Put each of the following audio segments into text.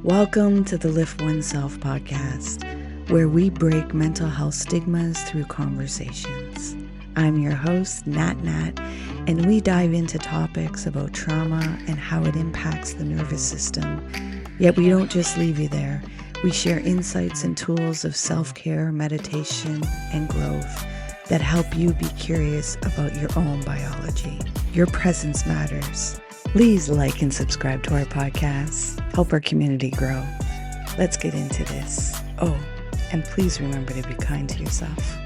Welcome to the LiftOneSelf podcast, where we break mental health stigmas through conversations. I'm your host, Nat Nat, and we dive into topics about trauma and how it impacts the nervous system. Yet we don't just leave you there. We share insights and tools of self-care, meditation, and growth that help you be curious about your own biology. Your presence matters. Please like and subscribe to our podcast. Help our community grow. Let's get into this. Oh, and please remember to be kind to yourself.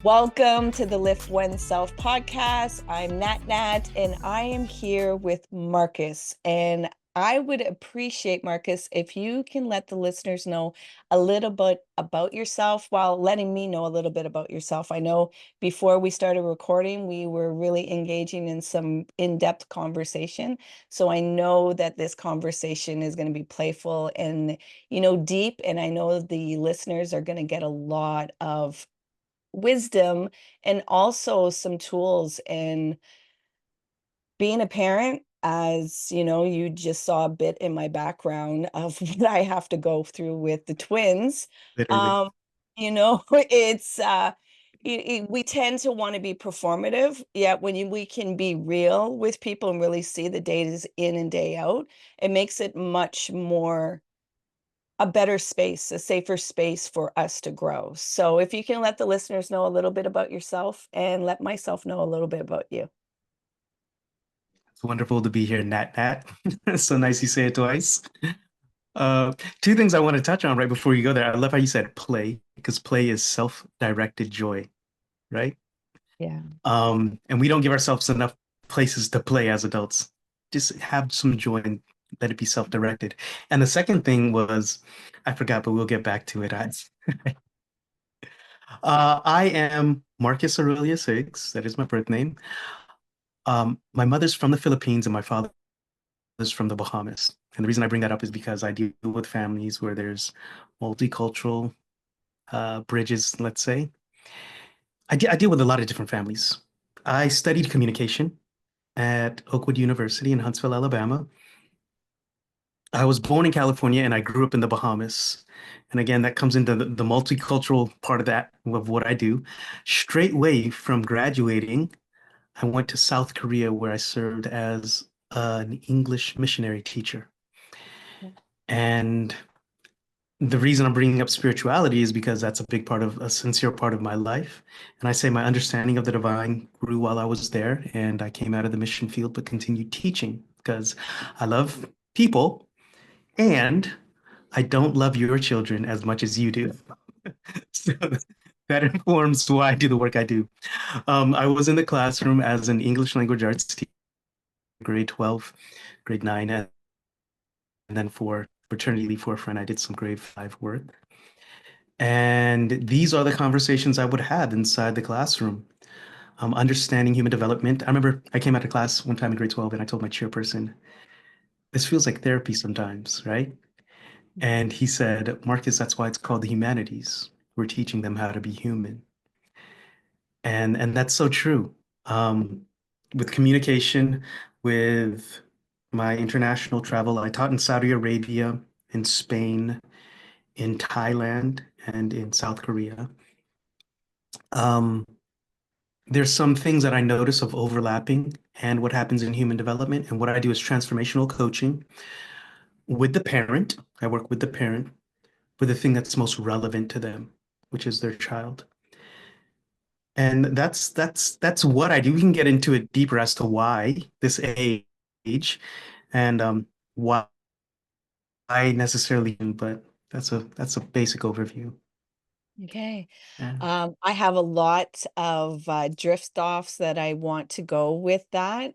Welcome to the LiftOneSelf podcast. I'm Nat Nat, and I am here with Marcus. And I would appreciate, Marcus, if you can let the listeners know a little bit about yourself while letting me know a little bit about yourself. I know before we started recording, we were really engaging in some in-depth conversation. So I know that this conversation is going to be playful and, deep. And I know the listeners are going to get a lot of wisdom and also some tools in being a parent. As you just saw a bit in my background of what I have to go through with the twins. Literally. It's we tend to want to be performative, yet when we can be real with people and really see the data in and day out, it makes it much more a better space, a safer space for us to grow. So if you can let the listeners know a little bit about yourself and let myself know a little bit about you. It's wonderful to be here, Nat Nat. So nice you say it twice. Uh, Two things I want to touch on right before you go there. I love how you said play, because play is self-directed joy, right? Yeah. And we don't give ourselves enough places to play as adults. Just have some joy and let it be self-directed. And the second thing was, I forgot, but we'll get back to it. I am Marcus Aurelius Higgs. That is my birth name. My mother's from the Philippines and my father is from the Bahamas. And the reason I bring that up is because I deal with families where there's multicultural bridges, let's say. I deal with a lot of different families. I studied communication at Oakwood University in Huntsville, Alabama. I was born in California and I grew up in the Bahamas. And again, that comes into the multicultural part of that, of what I do. Straightway from graduating, I went to South Korea where I served as an English missionary teacher. And the reason I'm bringing up spirituality is because that's a big part of a sincere part of my life. And I say my understanding of the divine grew while I was there, and I came out of the mission field but continued teaching because I love people and I don't love your children as much as you do. So that informs why I do the work I do. I was in the classroom as an English language arts teacher, grade 12, grade 9, and then for fraternity leave for a friend, I did some grade 5 work. And these are the conversations I would have inside the classroom. Understanding human development. I remember I came out of class one time in grade 12 and I told my chairperson, this feels like therapy sometimes, right? And he said, Marcus, that's why it's called the humanities. We're teaching them how to be human. And that's so true. With communication, with my international travel, I taught in Saudi Arabia, in Spain, in Thailand, and in South Korea. Um, there's some things that I notice of overlapping and what happens in human development. And what I do is transformational coaching with the parent. I work with the parent for the thing that's most relevant to them, which is their child. And that's what I do. We can get into it deeper as to why this age and why necessarily, but that's a basic overview. Okay. Yeah. I have a lot of drift offs that I want to go with that.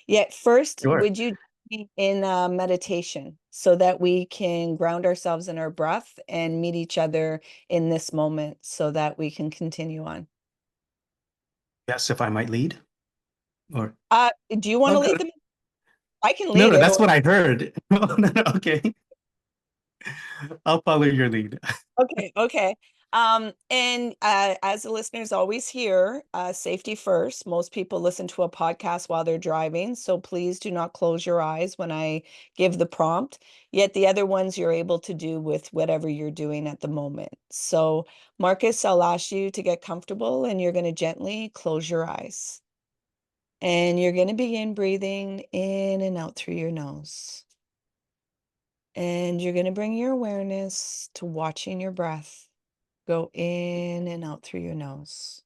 Yet first, Sure. would you be in meditation so that we can ground ourselves in our breath and meet each other in this moment so that we can continue on? Yes, if I might lead. Or Do you want oh to no, lead them? I can no, lead no, it. that's what I heard. No, no, no, okay. I'll follow your lead. Okay. And as the listeners always hear, safety first. Most people listen to a podcast while they're driving, so please do not close your eyes when I give the prompt. Yet the other ones you're able to do with whatever you're doing at the moment. So, Marcus, I'll ask you to get comfortable and you're going to gently close your eyes. And you're going to begin breathing in and out through your nose. And you're going to bring your awareness to watching your breath go in and out through your nose.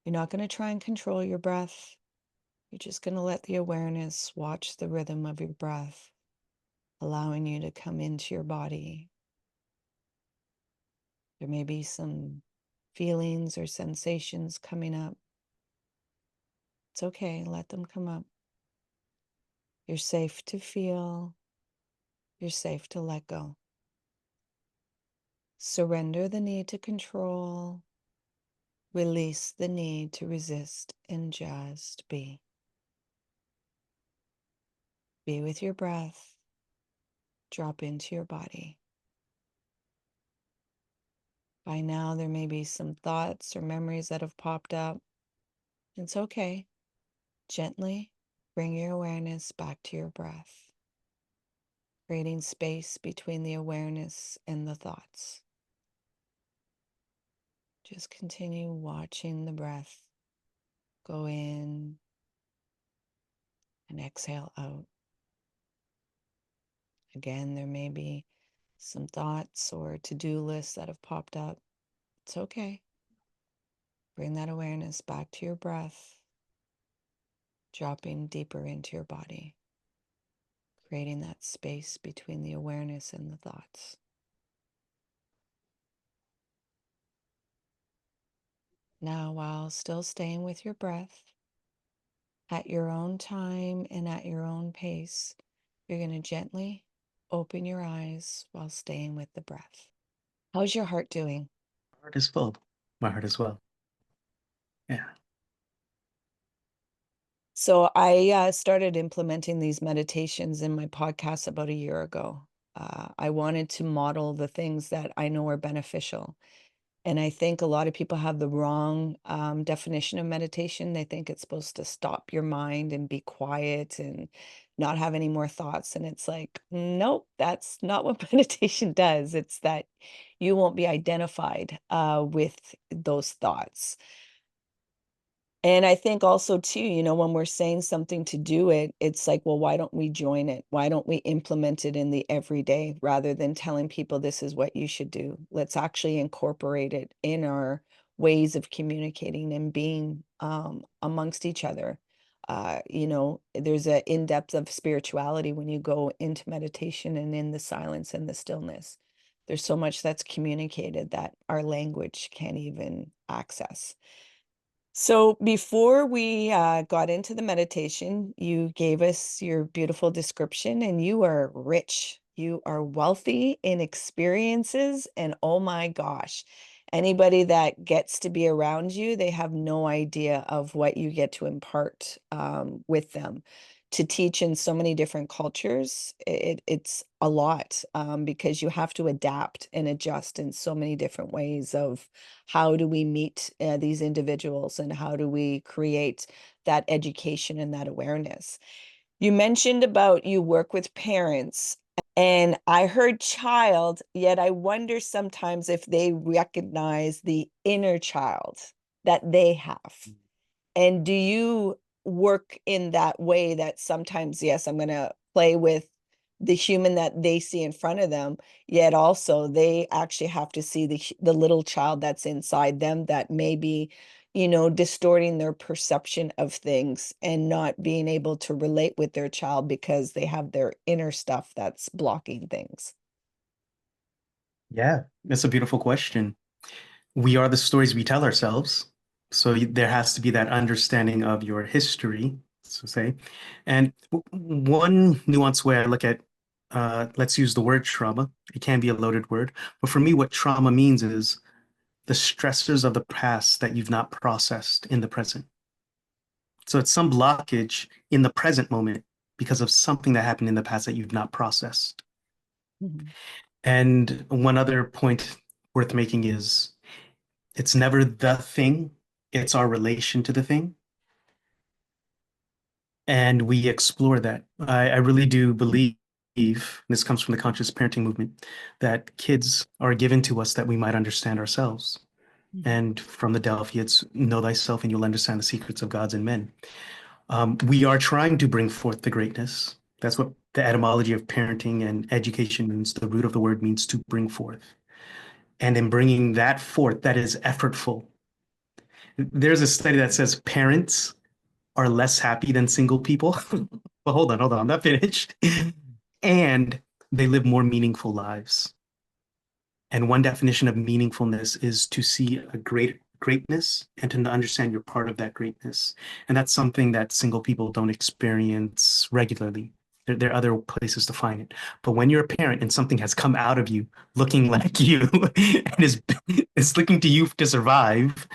You're not going to try and control your breath. You're just going to let the awareness watch the rhythm of your breath, allowing you to come into your body. There may be some feelings or sensations coming up. It's okay, let them come up. You're safe to feel. You're safe to let go. Surrender the need to control. Release the need to resist and just be. Be with your breath. Drop into your body. By now, there may be some thoughts or memories that have popped up. It's okay. Gently bring your awareness back to your breath, creating space between the awareness and the thoughts. Just continue watching the breath go in and exhale out. Again, there may be some thoughts or to-do lists that have popped up. It's okay. Bring that awareness back to your breath, dropping deeper into your body, creating that space between the awareness and the thoughts. Now, while still staying with your breath, at your own time and at your own pace, you're going to gently open your eyes while staying with the breath. How's your heart doing? My heart is full. My heart as well. Yeah. So I started implementing these meditations in my podcast about a year ago. I wanted to model the things that I know are beneficial. And I think a lot of people have the wrong definition of meditation. They think it's supposed to stop your mind and be quiet and not have any more thoughts. And it's like, nope, that's not what meditation does. It's that you won't be identified with those thoughts. And I think also too, when we're saying something to do it, it's like, well, why don't we join it? Why don't we implement it in the everyday rather than telling people this is what you should do? Let's actually incorporate it in our ways of communicating and being amongst each other. There's an in-depth of spirituality when you go into meditation and in the silence and the stillness. There's so much that's communicated that our language can't even access. So before we got into the meditation, you gave us your beautiful description, and you are rich. You are wealthy in experiences, and oh my gosh, anybody that gets to be around you, they have no idea of what you get to impart with them. To teach in so many different cultures, it's a lot because you have to adapt and adjust in so many different ways of how do we meet these individuals and how do we create that education and that awareness. You mentioned about you work with parents, and I heard child, yet I wonder sometimes if they recognize the inner child that they have. And do you work in that way that sometimes, yes, I'm going to play with the human that they see in front of them, yet also they actually have to see the little child that's inside them that may be, distorting their perception of things and not being able to relate with their child because they have their inner stuff that's blocking things. Yeah, that's a beautiful question. We are the stories we tell ourselves. So there has to be that understanding of your history, so say. And one nuanced way I look at, let's use the word trauma. It can be a loaded word, but for me, what trauma means is the stressors of the past that you've not processed in the present. So it's some blockage in the present moment because of something that happened in the past that you've not processed. Mhm. And one other point worth making is it's never the thing, it's our relation to the thing. And we explore that. I really do believe, this comes from the conscious parenting movement, that kids are given to us that we might understand ourselves. And from the Delphi, it's know thyself and you'll understand the secrets of gods and men. We are trying to bring forth the greatness. That's what the etymology of parenting and education means. The root of the word means to bring forth. And in bringing that forth, that is effortful. There's a study that says parents are less happy than single people. But hold on, I'm not finished. And they live more meaningful lives. And one definition of meaningfulness is to see a greatness and to understand you're part of that greatness. And that's something that single people don't experience regularly. There are other places to find it. But when you're a parent and something has come out of you looking like you and is looking to you to survive,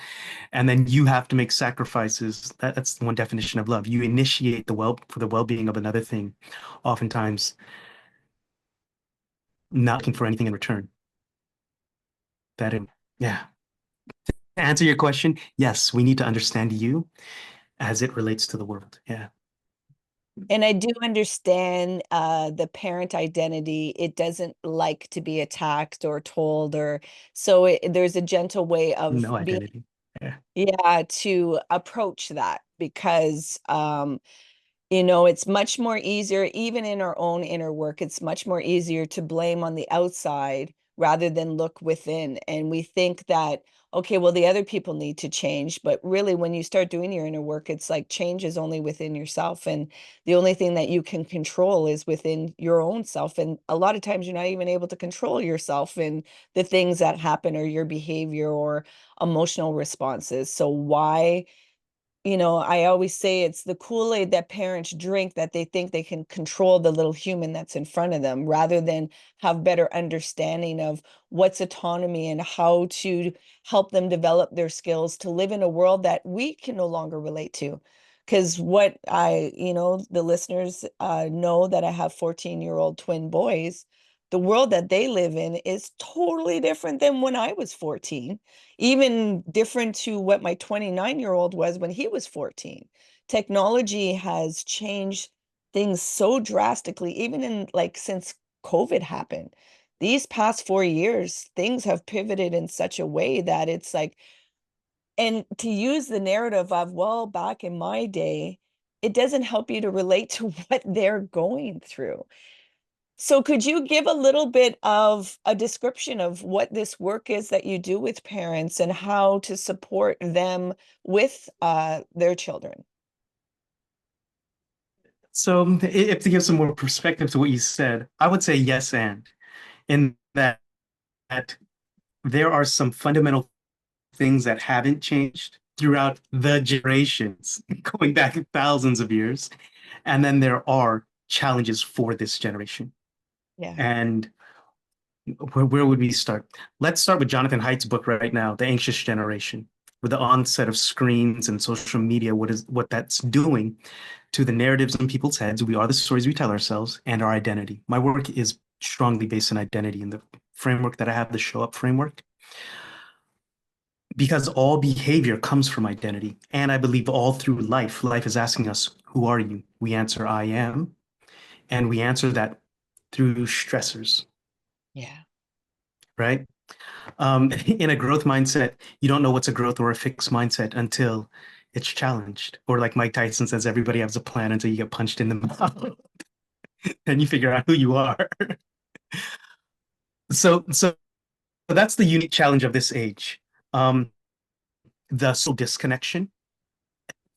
and then you have to make sacrifices, that's one definition of love. You initiate for the well-being of another thing, oftentimes not looking for anything in return. That, yeah. To answer your question, yes, we need to understand you as it relates to the world. Yeah. And I do understand the parent identity. It doesn't like to be attacked or told, or so there's a gentle way of No being, identity. Yeah. yeah, to approach that because it's much more easier, even in our own inner work, it's much more easier to blame on the outside rather than look within. And we think that, okay, well, the other people need to change. But really, when you start doing your inner work, it's like change is only within yourself. And the only thing that you can control is within your own self. And a lot of times you're not even able to control yourself and the things that happen or your behavior or emotional responses. So why? I always say it's the Kool-Aid that parents drink that they think they can control the little human that's in front of them rather than have better understanding of what's autonomy and how to help them develop their skills to live in a world that we can no longer relate to. Because the listeners know that I have 14-year-old twin boys. The world that they live in is totally different than when I was 14, even different to what my 29-year-old was when he was 14. Technology has changed things so drastically, even in like since COVID happened. These past 4 years, things have pivoted in such a way that it's like, and to use the narrative of, well, back in my day, it doesn't help you to relate to what they're going through. So could you give a little bit of a description of what this work is that you do with parents and how to support them with their children? So if to give some more perspective to what you said, I would say yes, and in that there are some fundamental things that haven't changed throughout the generations, going back thousands of years. And then there are challenges for this generation. Yeah. And where would we start? Let's start with Jonathan Haidt's book right now, The Anxious Generation. With the onset of screens and social media, what that's doing to the narratives in people's heads. We are the stories we tell ourselves and our identity. My work is strongly based on identity and the framework that I have, the show up framework, because all behavior comes from identity. And I believe all through life is asking us, who are you? We answer, I am. And we answer that through stressors, Yeah. right? In a growth mindset, you don't know what's a growth or a fixed mindset until it's challenged. Or like Mike Tyson says, everybody has a plan until you get punched in the mouth. Then you figure out who you are. So that's the unique challenge of this age. Um, the social disconnection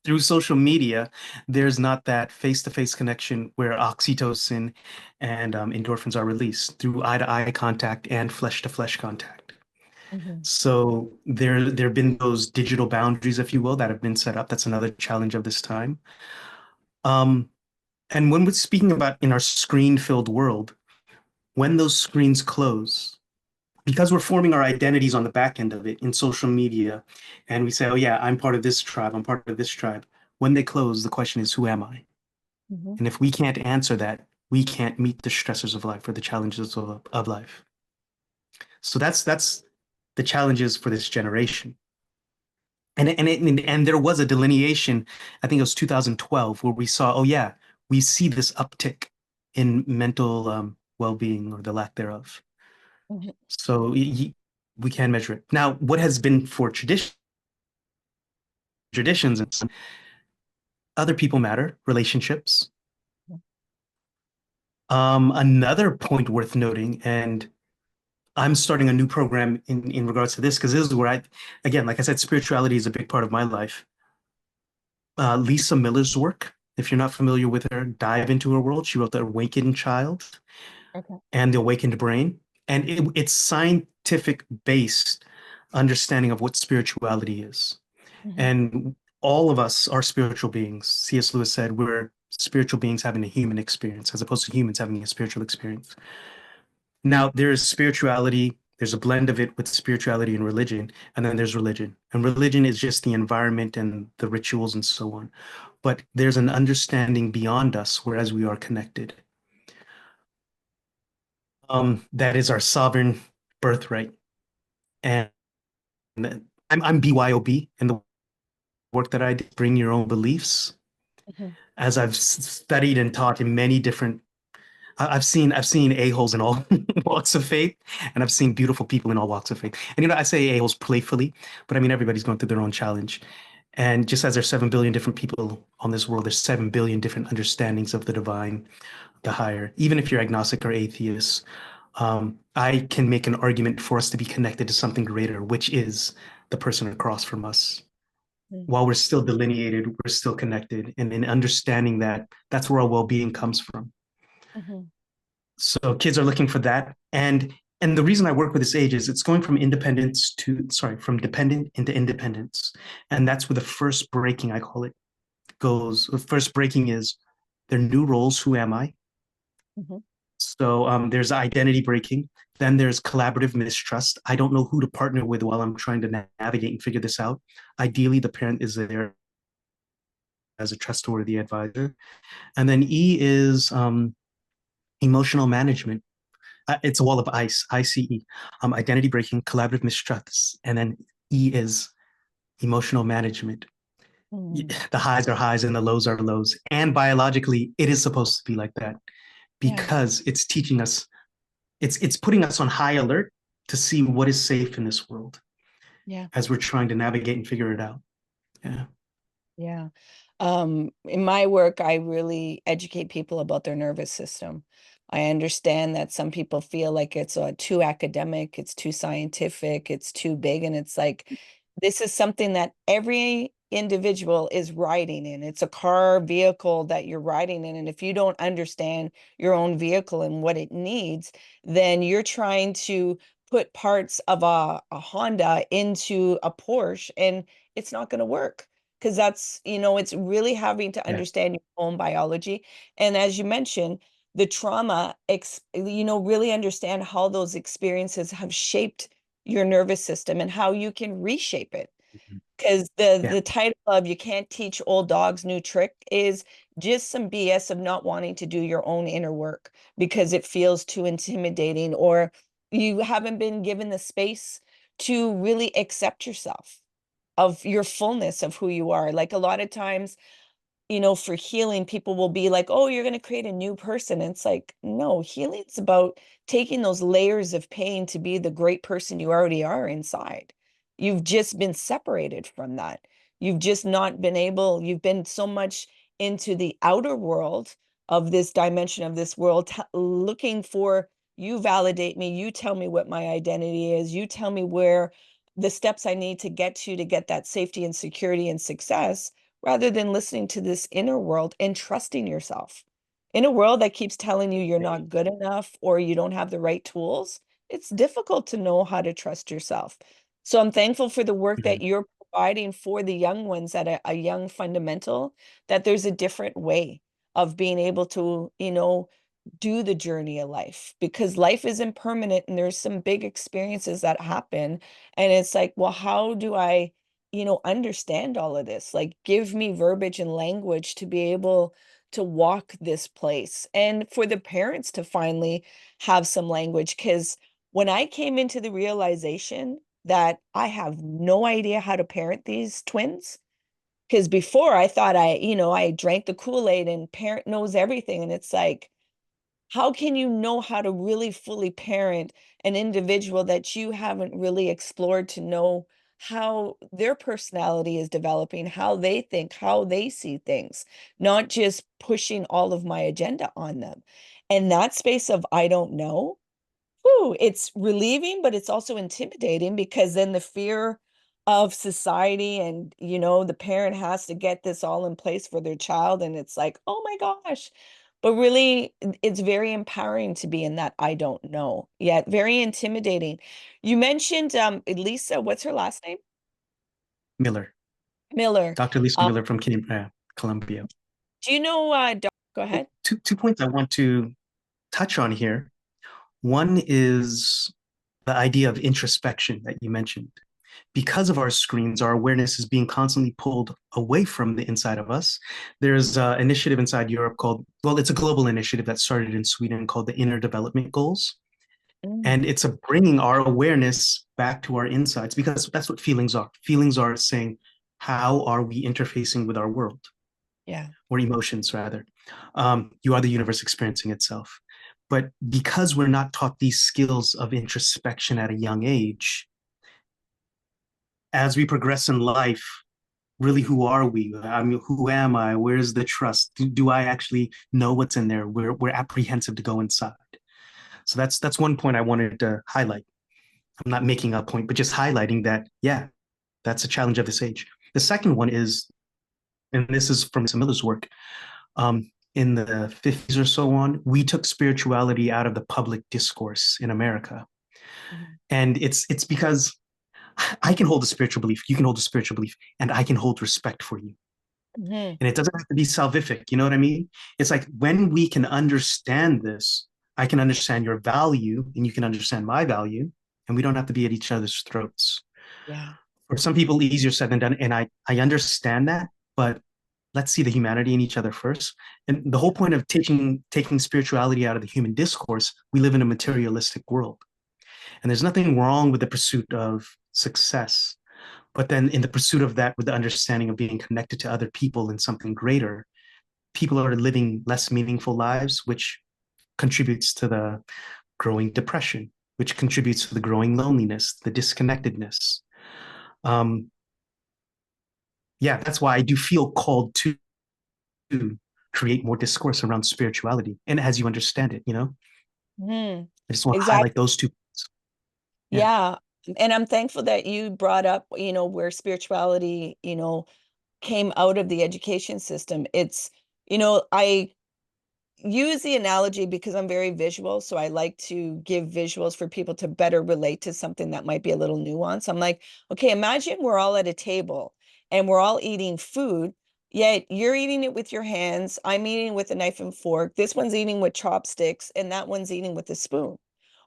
through social media, there's not that face-to-face connection where oxytocin and endorphins are released through eye-to-eye contact and flesh-to-flesh contact. Mhm. So there have been those digital boundaries, if you will, that have been set up. That's another challenge of this time. Um, and when we're speaking about in our screen-filled world, when those screens close, because we're forming our identities on the back end of it in social media, and we say, oh yeah, I'm part of this tribe, I'm part of this tribe. When they close, the question is, who am I? Mhm. And if we can't answer that, we can't meet the stressors of life or the challenges of life. So that's the challenges for this generation. And there was a delineation, I think it was 2012, where we saw, oh yeah, we see this uptick in mental well-being or the lack thereof. Mhm. So we can measure it. Now, what has been for traditions and other people matter, relationships. Another point worth noting, and I'm starting a new program in regards to this because this is where again, like I said, spirituality is a big part of my life. Lisa Miller's work, if you're not familiar with her, dive into her world. She wrote The Awakened Child Okay. and The Awakened Brain. And it's scientific based understanding of what spirituality is. Mhm. And all of us are spiritual beings. C.S. Lewis said we're spiritual beings having a human experience as opposed to humans having a spiritual experience. Now, there's spirituality, there's a blend of it with spirituality and religion, and then there's religion. And religion is just the environment and the rituals and so on. But there's an understanding beyond us, whereas we are connected. That is our sovereign birthright. And I'm BYOB in the work that I do, bring your own beliefs. Mhm. As I've studied and taught in many different I've seen a-holes in all walks of faith, and I've seen beautiful people in all walks of faith. And I say a-holes playfully, but I mean everybody's going through their own challenge. And just as there's 7 billion different people on this world, there's 7 billion different understandings of the divine, the higher. Even if you're agnostic or atheist, I can make an argument for us to be connected to something greater, which is the person across from us. Mhm. While we're still delineated, we're still connected, and in understanding that, that's where our well-being comes from. Mhm. So kids are looking for that. And the reason I work with this age is it's going from independence to, sorry, from dependent into independence. And that's where the first breaking, I call it, goes. The first breaking is their new roles. Who am I? Mhm. So there's identity breaking. Then there's collaborative mistrust. I don't know who to partner with while I'm trying to navigate and figure this out. Ideally, the parent is there as a trustworthy advisor. And then E is emotional management. It's a wall of ice, ICE, identity breaking, collaborative mistrust. And then E is emotional management. Mhm. The highs are highs and the lows are lows. And biologically, it is supposed to be like that Yeah. because it's teaching us, it's putting us on high alert to see what is safe in this world Yeah. as we're trying to navigate and figure it out. Yeah. Yeah. In my work, I really educate people about their nervous system. I understand that some people feel like it's too academic, it's too scientific, it's too big, and it's like this is something that every individual is riding in. It's a car vehicle that you're riding in, and if you don't understand your own vehicle and what it needs, then you're trying to put parts of a Honda into a Porsche, and it's not going to work because that's, it's really having to Yeah. understand your own biology. And as you mentioned, the trauma, really understand how those experiences have shaped your nervous system and how you can reshape it. Because the Yeah. the title of "You Can't Teach Old Dogs New Trick" is just some BS of not wanting to do your own inner work because it feels too intimidating, or you haven't been given the space to really accept yourself, of your fullness of who you are. Like a lot of times, for healing, people will be like, oh, you're going to create a new person. And it's like, no, healing's about taking those layers of pain to be the great person you already are inside. You've just been separated from that. You've just not been able, you've been so much into the outer world of this dimension of this world, looking for, you validate me, you tell me what my identity is, you tell me where the steps I need to get that safety and security and success, rather than listening to this inner world and trusting yourself. In a world that keeps telling you you're not good enough or you don't have the right tools, it's difficult to know how to trust yourself. So I'm thankful for the work Mhm. that you're providing for the young ones at a young fundamental, that there's a different way of being able to, do the journey of life, because life is impermanent and there's some big experiences that happen. And it's like, well, how do I understand all of this? Like, give me verbiage and language to be able to walk this place, and for the parents to finally have some language. Because when I came into the realization that I have no idea how to parent these twins. Because before I thought I drank the Kool-Aid and parent knows everything. And it's like, how can you know how to really fully parent an individual that you haven't really explored to know how their personality is developing, how they think, how they see things, not just pushing all of my agenda on them. And that space of I don't know, whew, it's relieving, but it's also intimidating because then the fear of society and, the parent has to get this all in place for their child. And it's like, oh my gosh. But really, it's very empowering to be in that I don't know. Yet very intimidating. You mentioned Lisa, what's her last name? Miller, Miller. Dr. Lisa Um, Miller from Columbia. do you know go ahead. Two points I want to touch on here. One is the idea of introspection that you mentioned. Because of our screens, our awareness is being constantly pulled away from the inside of us. There's an initiative inside Europe called, well, it's a global initiative that started in Sweden called the Inner Development Goals. Mm, And it's a bringing our awareness back to our insides because that's what feelings are. Feelings are saying, how are we interfacing with our world yeah. or emotions, rather? You are the universe experiencing itself. But because we're not taught these skills of introspection at a young age, as we progress in life, really, who are we? I mean, who am I? Where's the trust? Do I actually know what's in there? We're apprehensive to go inside. So that's one point I wanted to highlight. I'm not making a point, but just highlighting that, yeah, that's a challenge of this age. The second one is, and this is from Miller's work, in the 50s or so on, we took spirituality out of the public discourse in America. Mhm. And it's because I can hold a spiritual belief, you can hold a spiritual belief, and I can hold respect for you. Mhm. And it doesn't have to be salvific. You know what I mean? It's like when we can understand this, I can understand your value and you can understand my value, and we don't have to be at each other's throats. Yeah. For some people, easier said than done. And I understand that, but let's see the humanity in each other first. And the whole point of taking spirituality out of the human discourse, we live in a materialistic world. And there's nothing wrong with the pursuit of success. But then in the pursuit of that, with the understanding of being connected to other people and something greater, people are living less meaningful lives, which contributes to the growing depression, which contributes to the growing loneliness, the disconnectedness. Um, yeah, that's why I do feel called to create more discourse around spirituality and as you understand it, Mhm. I just want to Exactly. highlight those two points. Yeah. Yeah. And I'm thankful that you brought up, where spirituality, came out of the education system. I use the analogy because I'm very visual. So I like to give visuals for people to better relate to something that might be a little nuanced. I'm like, okay, imagine we're all at a table and we're all eating food, yet you're eating it with your hands. I'm eating with a knife and fork. This one's eating with chopsticks and that one's eating with a spoon.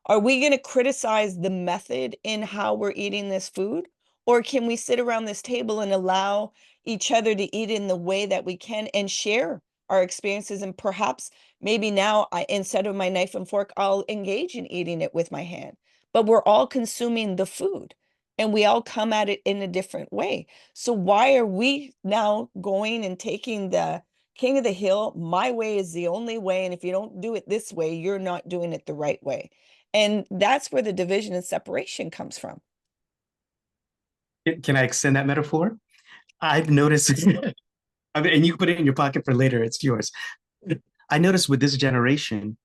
Are we going to criticize the method in how we're eating this food? Or can we sit around this table and allow each other to eat in the way that we can and share our experiences? And perhaps maybe now instead of my knife and fork, I'll engage in eating it with my hand. But we're all consuming the food and we all come at it in a different way. So why are we now going and taking the king of the hill? My way is the only way. And if you don't do it this way, you're not doing it the right way. And that's where the division and separation comes from. Can I extend that metaphor? I've noticed, I mean, and you put it in your pocket for later, it's yours. I noticed with this generation,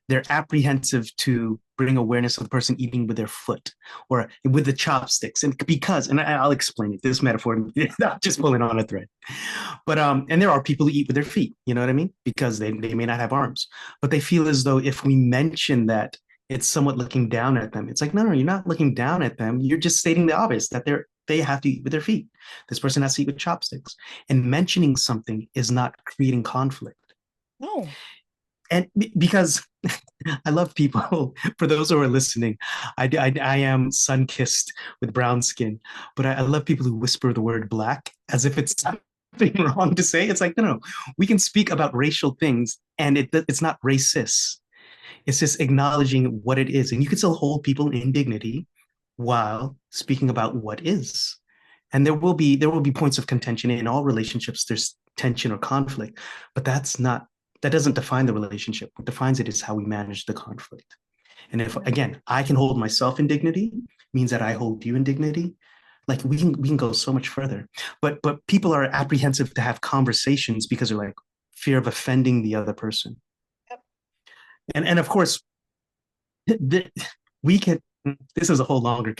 they're apprehensive to bring awareness of the person eating with their foot or with the chopsticks. And because, and I'll explain it, this metaphor, not just pulling on a thread. But and there are people who eat with their feet, you know what I mean? Because they may not have arms. But they feel as though if we mention that, it's somewhat looking down at them. It's like, no, you're not looking down at them. You're just stating the obvious that they have to eat with their feet. This person has to eat with chopsticks. And mentioning something is not creating conflict. No. And because I love people. For those who are listening, I am sun kissed with brown skin, but I love people who whisper the word black as if it's something wrong to say. It's like, no, we can speak about racial things and it's not racist. It's just acknowledging what it is. And you can still hold people in dignity while speaking about what is. And there will be points of contention in all relationships. There's tension or conflict, but that doesn't define the relationship. What defines it is how we manage the conflict. And if again I can hold myself in dignity, means that I hold you in dignity. Like we can go so much further. But people are apprehensive to have conversations because they're like fear of offending the other person. Yep. And of course, th- we can. This is a whole longer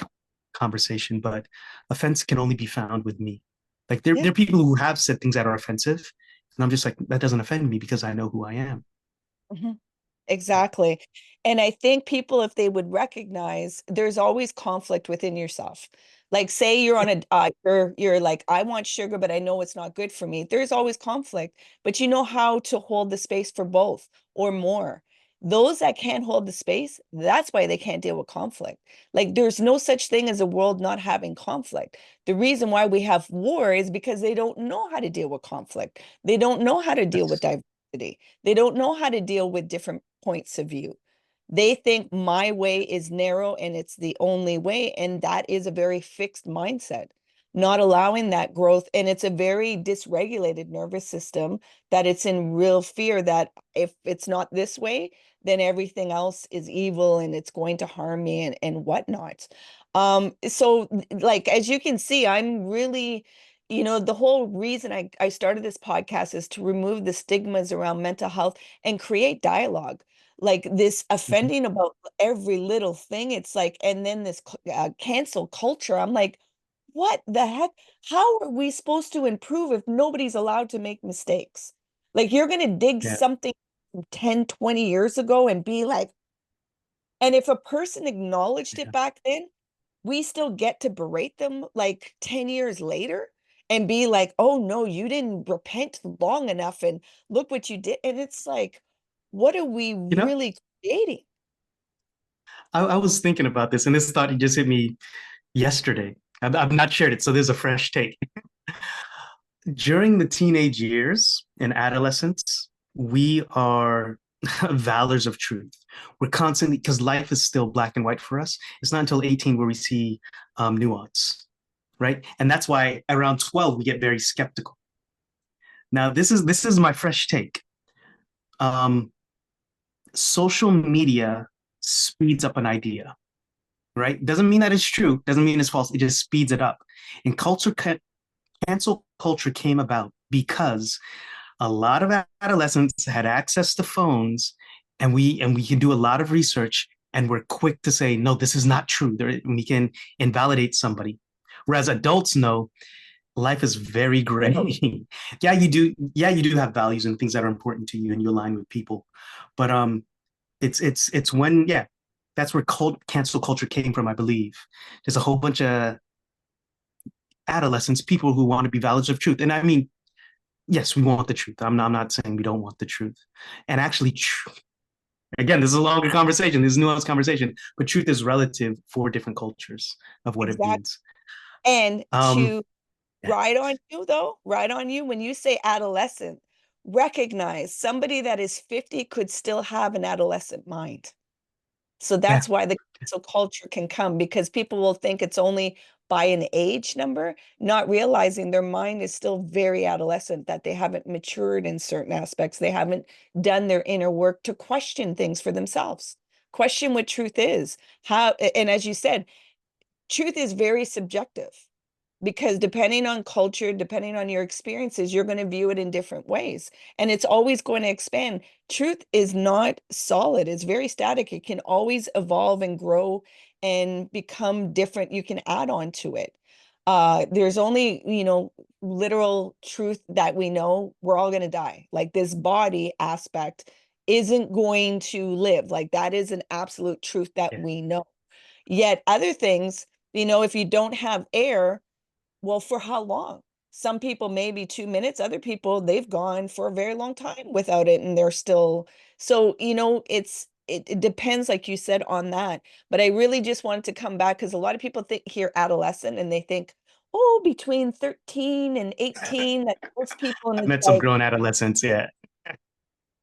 conversation, but offense can only be found with me. Like there Yeah. are people who have said things that are offensive, and I'm just like that doesn't offend me because I know who I am. Mhm. Exactly. And I think people, if they would recognize there's always conflict within yourself. Like say you're on a you're like, I want sugar, but I know it's not good for me. There's always conflict, but you know how to hold the space for both or more. Those that can't hold the space, that's why they can't deal with conflict. Like there's no such thing as a world not having conflict. The reason why we have war is because they don't know how to deal with conflict. They don't know how to deal with Yes. diversity. They don't know how to deal with different points of view. They think my way is narrow and it's the only way. And that is a very fixed mindset, not allowing that growth. And it's a very dysregulated nervous system that it's in real fear that if it's not this way, then everything else is evil and it's going to harm me and whatnot. So like as you can see, I'm really, the whole reason I started this podcast is to remove the stigmas around mental health and create dialogue. Like this Mhm. offending about every little thing. It's like, and then this cancel culture. I'm like, what the heck? How are we supposed to improve if nobody's allowed to make mistakes? Like you're going to dig Yeah. something from 10, 20 years ago and be like, and if a person acknowledged it Yeah. back then, we still get to berate them like 10 years later and be like, oh no, you didn't repent long enough and look what you did. And it's like, what are we You know, really creating? I was thinking about this, and this thought just hit me yesterday. I've not shared it, so there's a fresh take. During the teenage years and adolescence, we are valors of truth. We're constantly, because life is still black and white for us. It's not until 18 where we see nuance, right? And that's why around 12 we get very skeptical. Now, this is my fresh take. Um, Social media speeds up an idea, right? Doesn't mean that it's true. Doesn't mean it's false. It just speeds it up. And cancel culture came about because a lot of adolescents had access to phones, and we can do a lot of research, and we're quick to say no, this is not true. We can invalidate somebody, whereas adults know life is very gray. Yeah, you do have values and things that are important to you, and you align with people, but it's when, yeah, that's where cancel culture came from, I believe. There's a whole bunch of adolescents, people who want to be valids of truth, and I mean, yes, we want the truth. I'm not saying we don't want the truth. And actually, again, this is a longer conversation. This is a nuanced conversation, but truth is relative for different cultures of what it Exactly. means. And Um, to yeah, ride on you, though, ride on you, when you say adolescent, recognize somebody that is 50 could still have an adolescent mind. So yeah, that's why the cancel culture can come because people will think it's only by an age number, not realizing their mind is still very adolescent, that they haven't matured in certain aspects. They haven't done their inner work to question things for themselves, question what truth is. How, and as you said, truth is very subjective because depending on culture, depending on your experiences, you're going to view it in different ways. And it's always going to expand. Truth is not solid, it's very static. It can always evolve and grow and become different. You can add on to it. There's only, literal truth that we know we're all going to die. Like this body aspect isn't going to live. Like that is an absolute truth that yeah. we know. Yet other things, if you don't have air, well, for how long? Some people maybe 2 minutes, other people they've gone for a very long time without it and they're still so it depends, like you said, on that. But I really just wanted to come back because a lot of people think hear adolescent and they think, oh, between 13 and 18, that most people, and I've it's met some like, grown adolescents. Yeah,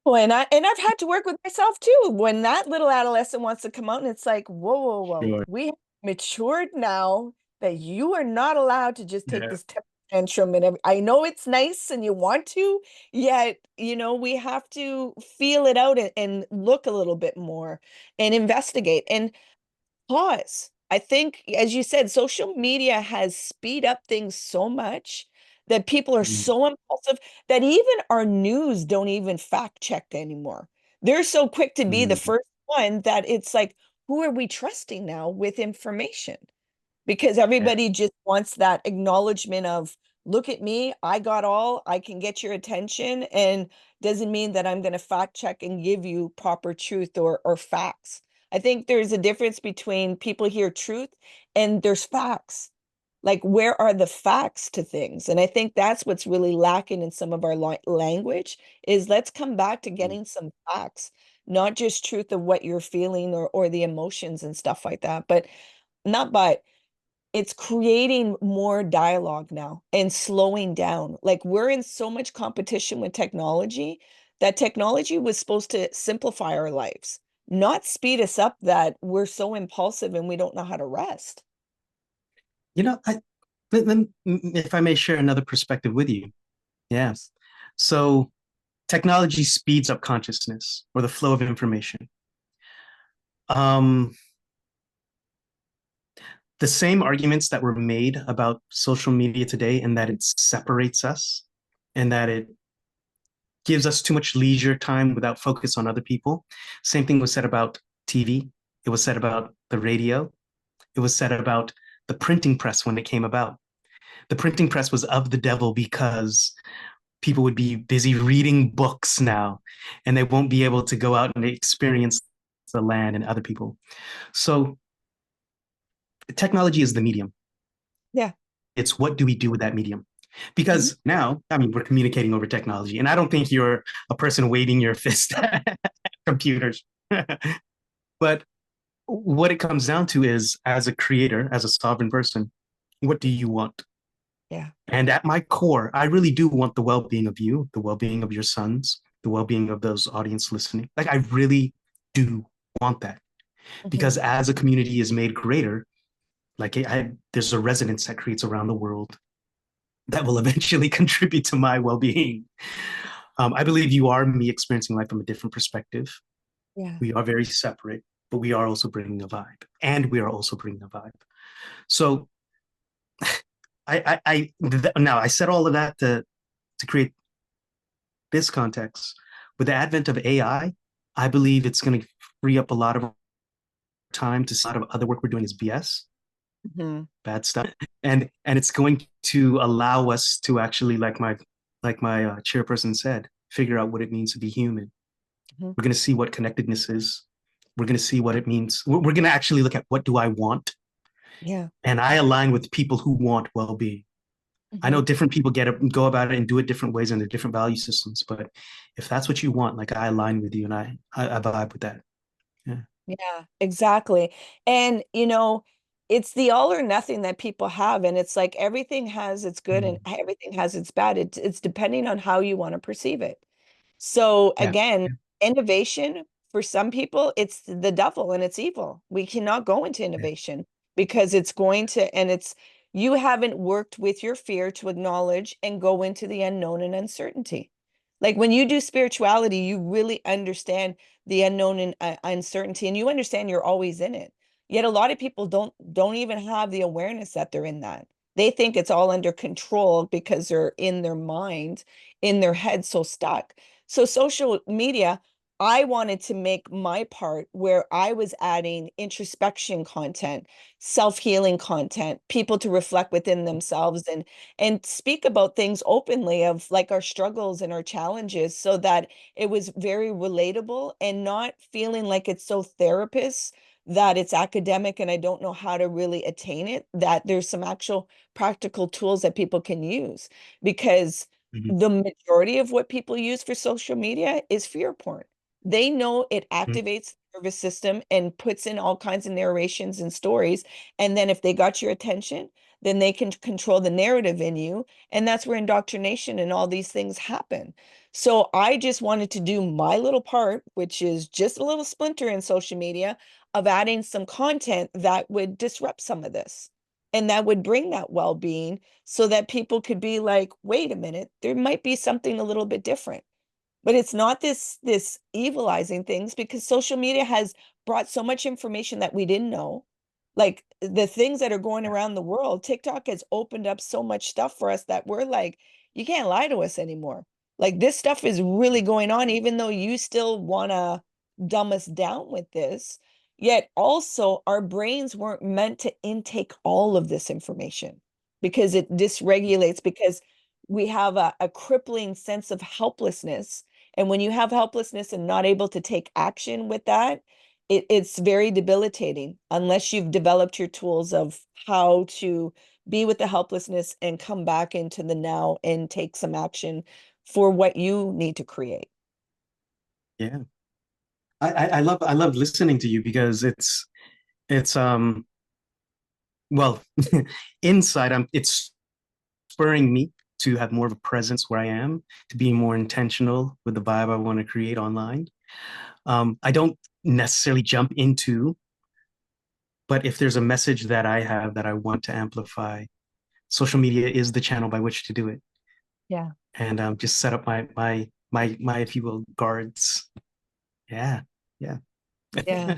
oh, and I've had to work with myself too when that little adolescent wants to come out and it's like, whoa, whoa, whoa. sure. We have matured now that you are not allowed to just take Yeah. this temper tantrum and I know it's nice and you want to, yet, we have to feel it out and look a little bit more and investigate and pause. I think, as you said, social media has speed up things so much that people are Mhm. so impulsive that even our news don't even fact check anymore. They're so quick to be the Mhm. first one that it's like, who are we trusting now with information? Because everybody just wants that acknowledgement of, look at me, I got all, I can get your attention, and doesn't mean that I'm going to fact check and give you proper truth or facts. I think there's a difference between people hear truth and there's facts. Like, where are the facts to things? And I think that's what's really lacking in some of our language is let's come back to Mhm. getting some facts, not just truth of what you're feeling or the emotions and stuff like that, but not but it's creating more dialogue now and slowing down. Like we're in so much competition with technology that technology was supposed to simplify our lives, not speed us up that we're so impulsive and we don't know how to rest. You know, if I may share another perspective with you. Yes. So technology speeds up consciousness or the flow of information. Um, the same arguments that were made about social media today and that it separates us and that it gives us too much leisure time without focus on other people. Same thing was said about TV. It was said about the radio. It was said about the printing press when it came about. The printing press was of the devil because people would be busy reading books now and they won't be able to go out and experience the land and other people. So technology is the medium. Yeah. It's what do we do with that medium? Mhm. Because now, I mean, we're communicating over technology, and I don't think you're a person waving your fist at computers. But what it comes down to is, as a creator, as a sovereign person, what do you want? Yeah. And at my core, I really do want the well being of you, the well being of your sons, the well being of those audience listening. Like, I really do want that Mhm. because as a community is made greater, there's a resonance that creates around the world that will eventually contribute to my well being. I believe you are me experiencing life from a different perspective. Yeah. We are very separate, but we are also bringing a vibe, and we are also bringing a vibe. So now I said all of that to create this context. With the advent of I believe it's going to free up a lot of time to a lot of other work we're doing is BS, Mhm. bad stuff, and it's going to allow us to actually, like my chairperson said, figure out what it means to be human. Mhm. We're going to see what connectedness is. We're going to see what it means. We're going to actually look at what do I want, Yeah. and I align with people who want well-being. I know Mhm. different people go about it and do it different ways and their different value systems. But if that's what you want, like I align with you and I vibe with that. Yeah. Yeah, exactly. And it's the all or nothing that people have. And it's like everything has its good and Mm. everything has its bad. It's depending on how you want to perceive it. So Yeah. again, Yeah. innovation for some people, it's the devil and it's evil. We cannot go into Yeah. innovation because it's going to, and it's, you haven't worked with your fear to acknowledge and go into the unknown and uncertainty. Like when you do spirituality, you really understand the unknown and uncertainty, and you understand you're always in it. Yet a lot of people don't even have the awareness that they're in that. They think it's all under control because they're in their mind, in their head, so stuck. So social media, I wanted to make my part where I was adding introspection content, self-healing content, people to reflect within themselves and speak about things openly of like our struggles and our challenges so that it was very relatable and not feeling like it's so therapist that it's academic and I don't know how to really attain it, that there's some actual practical tools that people can use because Mhm. the majority of what people use for social media is fear porn. They know it Mhm. activates the nervous system and puts in all kinds of narrations and stories. And then if they got your attention, then they can control the narrative in you. And that's where indoctrination and all these things happen. So I just wanted to do my little part, which is just a little splinter in social media. of adding some content that would disrupt some of this and that would bring that well-being so that people could be like, wait a minute, there might be something a little bit different. But it's not this evilizing things, because social media has brought so much information that we didn't know. Like the things that are going around the world, TikTok has opened up so much stuff for us that we're like, you can't lie to us anymore. Like this stuff is really going on, even though you still want to dumb us down with this. Yet also, our brains weren't meant to intake all of this information because it dysregulates, because we have a crippling sense of helplessness. And when you have helplessness and not able to take action with that, it's very debilitating unless you've developed your tools of how to be with the helplessness and come back into the now and take some action for what you need to create. Yeah. I love listening to you because it's well, inside it's spurring me to have more of a presence where I am, to be more intentional with the vibe I want to create online. I don't necessarily jump into, but if there's a message that I have that I want to amplify, social media is the channel by which to do it. Yeah. And just set up my if you will guards. Yeah, yeah. Yeah.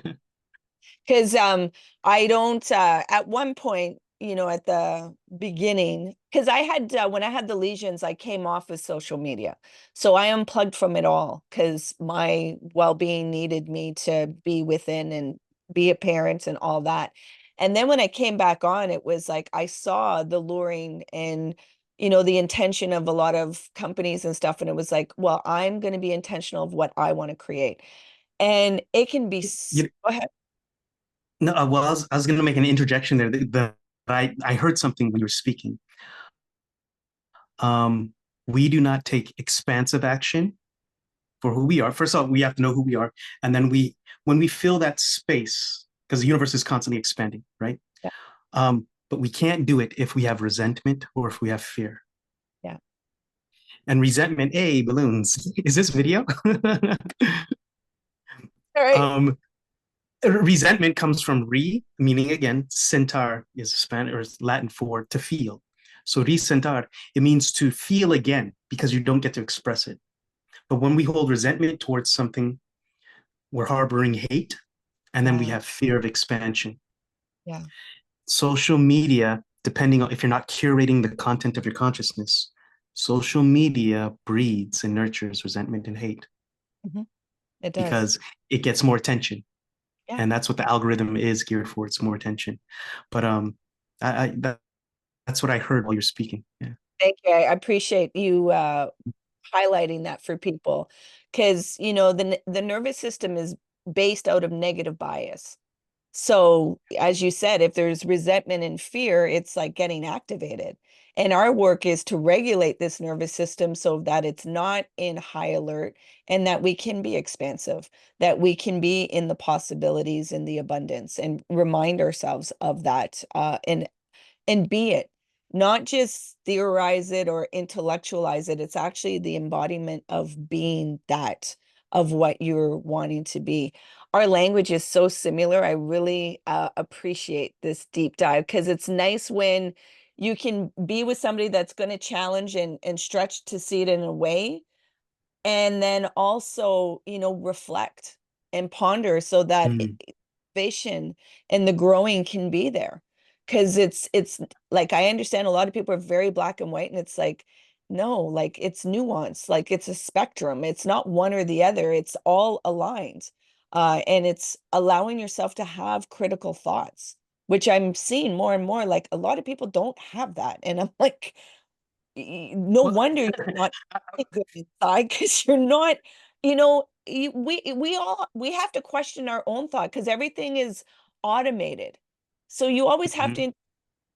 Because I don't at one point, at the beginning, because I had when I had the lesions, I came off of social media. So I unplugged from it all because my well-being needed me to be within and be a parent and all that. And then when I came back on, it was like I saw the luring and the intention of a lot of companies and stuff. And it was like, well, I'm going to be intentional of what I want to create. And it can be You, go ahead. no, well, I was going to make an interjection there. I heard something when you were speaking. Um, we do not take expansive action for who we are. First of all, we have to know who we are, and then when we fill that space, because the universe is constantly expanding, right? Yeah. But we can't do it if we have resentment or if we have fear. Yeah. And resentment, balloons. Is this video? All right. um, Resentment comes from meaning again, sentar is Spanish or Latin for to feel. So resentar, it means to feel again because you don't get to express it. But when we hold resentment towards something, we're harboring hate, and then we have fear of expansion. Yeah. Social media, depending on if you're not curating the content of your consciousness, social media breeds and nurtures resentment and hate Mm-hmm. It does. because it gets more attention. Yeah. And that's what the algorithm is geared for. It's more attention. But that's what I heard while you're speaking. Yeah. Thank you. I appreciate you highlighting that for people, because the nervous system is based out of negative bias. So, as you said, if there's resentment and fear, it's like getting activated. And our work is to regulate this nervous system so that it's not in high alert and that we can be expansive, that we can be in the possibilities and the abundance and remind ourselves of that and be it, not just theorize it or intellectualize it. It's actually the embodiment of being that, of what you're wanting to be. Our language is so similar. I really appreciate this deep dive, because it's nice when you can be with somebody that's going to challenge and stretch to see it in a way, and then also reflect and ponder so that Mm. innovation and the growing can be there. Because it's like, I understand a lot of people are very black and white, and it's like, no, like it's nuance, like it's a spectrum, it's not one or the other, it's all aligned. And it's allowing yourself to have critical thoughts, which I'm seeing more and more. Like a lot of people don't have that, and I'm like, no Well, wonder you're not good inside, because you're not, we have to question our own thought, because everything is automated. So you always have mhm. to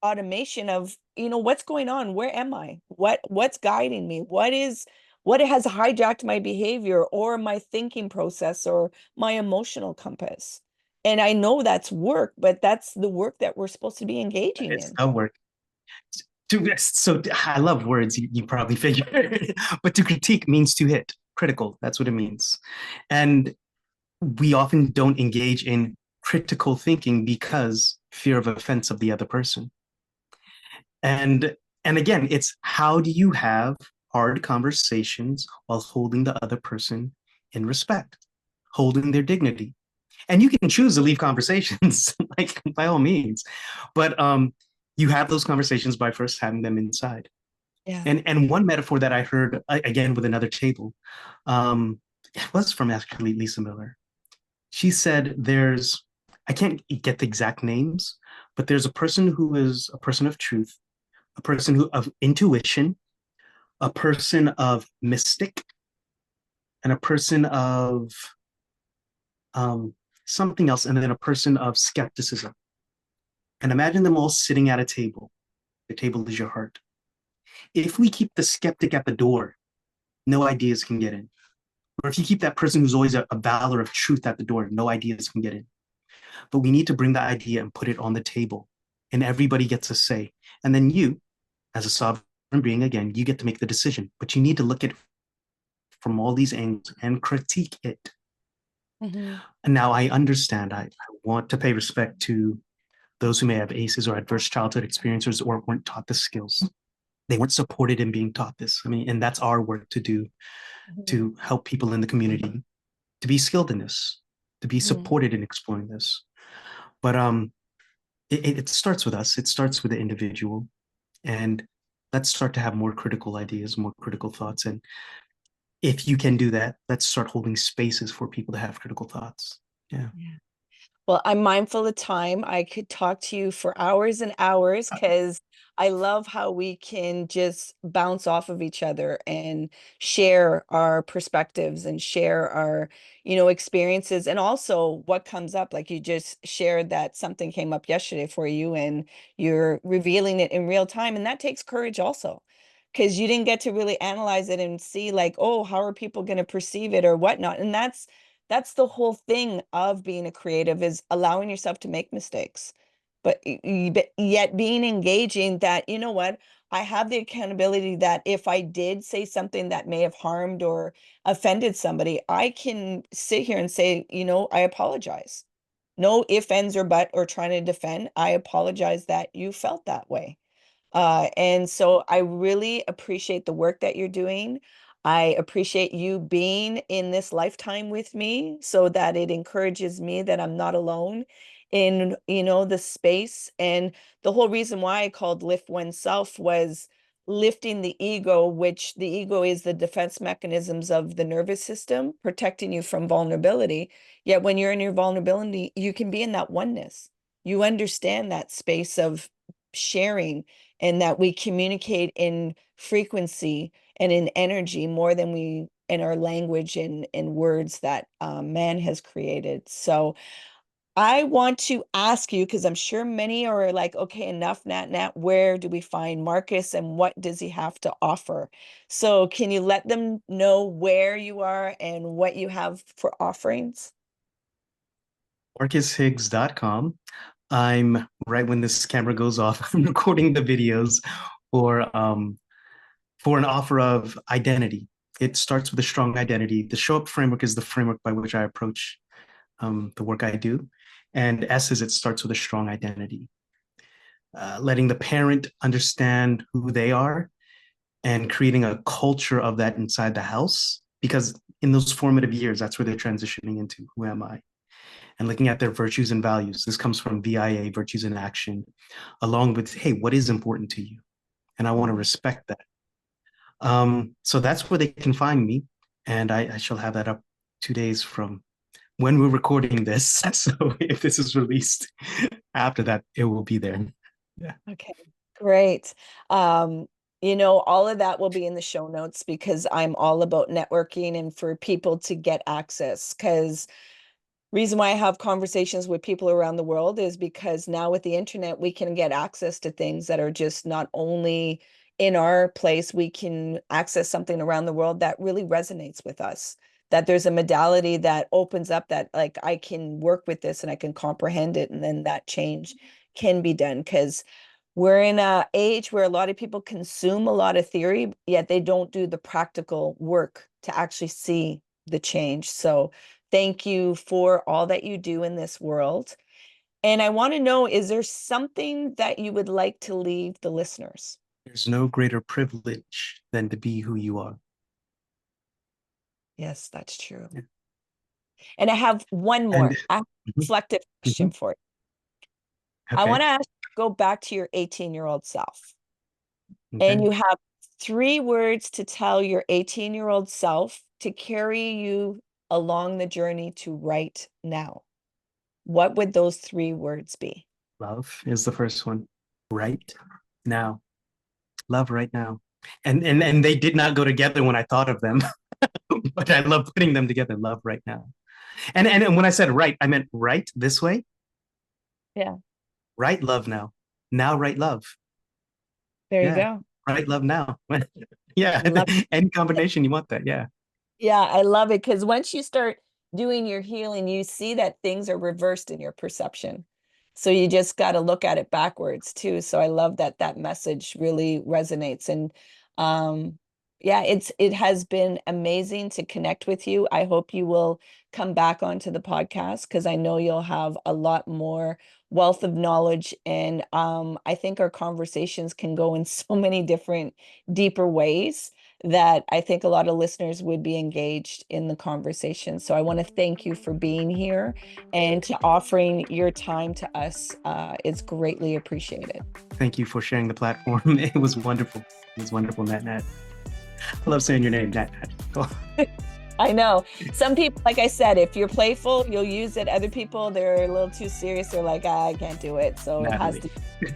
automation of, what's going on, where am I, what's guiding me, what has hijacked my behavior or my thinking process or my emotional compass. And I know that's work, but that's the work that we're supposed to be engaging It's in. a work. So I love words. You probably figured, but to critique means to hit. Critical. That's what it means. And we often don't engage in critical thinking because fear of offense of the other person. And again, it's how do you have hard conversations while holding the other person in respect, holding their dignity. And you can choose to leave conversations, like by all means, but you have those conversations by first having them inside. Yeah. And one metaphor that I heard again with another table, it was from actually Lisa Miller. She said, "There's, I can't get the exact names, but there's a person who is a person of truth, a person who of intuition, a person of mystic, and a person of um, something else, and then a person of skepticism. And imagine them all sitting at a table. The table is your heart. If we keep the skeptic at the door, no ideas can get in. Or if you keep that person who's always a valor of truth at the door, no ideas can get in. But we need to bring the idea and put it on the table, and everybody gets a say. And then you, as a sovereign being, again, you get to make the decision. But you need to look at it from all these angles and critique it. Mm-hmm. And now I understand. I want to pay respect to those who may have ACEs or adverse childhood experiences or weren't taught the skills. They weren't supported in being taught this. I mean, and that's our work to do Mm-hmm. to help people in the community to be skilled in this, to be Mm-hmm. supported in exploring this. But it starts with us. It starts with the individual, and let's start to have more critical ideas, more critical thoughts. And if you can do that, let's start holding spaces for people to have critical thoughts. Yeah. Yeah. Well, I'm mindful of time. I could talk to you for hours and hours because I love how we can just bounce off of each other and share our perspectives and share our, experiences and also what comes up. Like you just shared that something came up yesterday for you and you're revealing it in real time. And that takes courage also because you didn't get to really analyze it and see like, oh, how are people going to perceive it or whatnot. And that's the whole thing of being a creative is allowing yourself to make mistakes, but yet being engaging that, you know what, I have the accountability that if I did say something that may have harmed or offended somebody, I can sit here and say, I apologize. No ifs, ands, or but, or trying to defend. I apologize that you felt that way. And so I really appreciate the work that you're doing. I appreciate you being in this lifetime with me so that it encourages me that I'm not alone in, the space. And the whole reason why I called Lift Oneself was lifting the ego, which the ego is the defense mechanisms of the nervous system, protecting you from vulnerability. Yet when you're in your vulnerability, you can be in that oneness. You understand that space of sharing and that we communicate in frequency and in energy more than we in our language and in words that man has created. So I want to ask you, because I'm sure many are like, okay, enough, Nat, where do we find Marcus and what does he have to offer? So can you let them know where you are and what you have for offerings? MarcusHiggs.com. I'm right when this camera goes off, I'm recording the videos for for an offer of identity. It starts with a strong identity. The show up framework is the framework by which I approach the work I do. And S is it starts with a strong identity, letting the parent understand who they are and creating a culture of that inside the house. Because in those formative years, that's where they're transitioning into who am I? And looking at their virtues and values. This comes from VIA, virtues in action, along with, hey, what is important to you? And I want to respect that. So that's where they can find me. And I shall have that up 2 days from when we're recording this. So if this is released after that, it will be there. Yeah. Okay, great. Um, all of that will be in the show notes because I'm all about networking and for people to get access. Because reason why I have conversations with people around the world is because now with the internet, we can get access to things that are just not only in our place, we can access something around the world that really resonates with us. That there's a modality that opens up that like I can work with this and I can comprehend it, and then that change can be done. Because we're in a age where a lot of people consume a lot of theory, yet they don't do the practical work to actually see the change. So thank you for all that you do in this world. And I want to know, is there something that you would like to leave the listeners? There's no greater privilege than to be who you are. Yes, that's true. Yeah. And I have one more. And I have a mhm, reflective question mhm. for you. I want Okay. to ask, go back to your 18-year-old self. And Okay. you have 3 words to tell your 18-year-old self to carry you along the journey to right now. What would those 3 words be? Love is the first one. Right now. Love right now. And they did not go together when I thought of them, but I love putting them together. Love right now. And when I said right, I meant right this way. Yeah, Right love now. Now right love. there you Yeah. go. Right love now. Yeah. Love Any it. combination you want that. Yeah. Yeah, I love it because once you start doing your healing, you see that things are reversed in your perception. So you just got to look at it backwards too. So I love that that message really resonates. And um, yeah, it has been amazing to connect with you. I hope you will come back onto the podcast because I know you'll have a lot more wealth of knowledge. And I think our conversations can go in so many different, deeper ways that I think a lot of listeners would be engaged in the conversation. So I want to thank you for being here and to offering your time to us. It's greatly appreciated. Thank you for sharing the platform. It was wonderful. It was wonderful, Nat Nat. I love saying your name, Nat Nat. Oh, I know some people, like I said, if you're playful, you'll use it. Other people, they're a little too serious. They're like, I can't do it. So it has Natalie. to.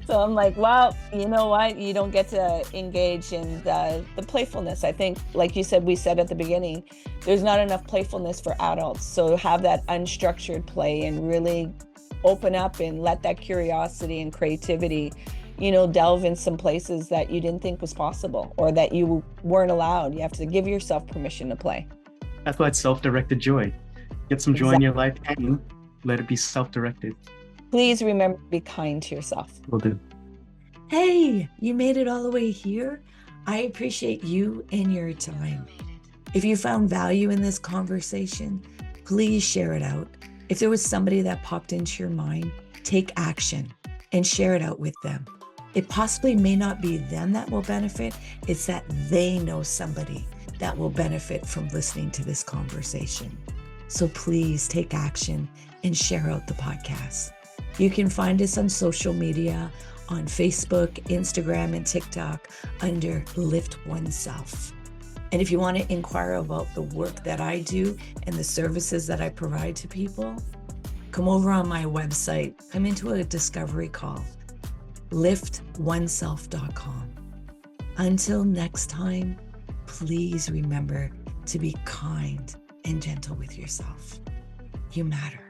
So I'm like, well, you know what? You don't get to engage in the playfulness. I think, like you said, we said at the beginning, there's not enough playfulness for adults. So have that unstructured play and really open up and let that curiosity and creativity, delve in some places that you didn't think was possible or that you weren't allowed. You have to give yourself permission to play. That's why it's self-directed joy. Get some joy in Exactly. your life and let it be self-directed. Please remember to be kind to yourself. Will do. Hey, you made it all the way here. I appreciate you and your time. If you found value in this conversation, please share it out. If there was somebody that popped into your mind, take action and share it out with them. It possibly may not be them that will benefit, it's that they know somebody that will benefit from listening to this conversation. So please take action and share out the podcast. You can find us on social media on Facebook, Instagram, and TikTok under LiftOneSelf. And if you want to inquire about the work that I do and the services that I provide to people, come over on my website. I'm into a discovery call, LiftOneSelf.com. Until next time, please remember to be kind and gentle with yourself. You matter.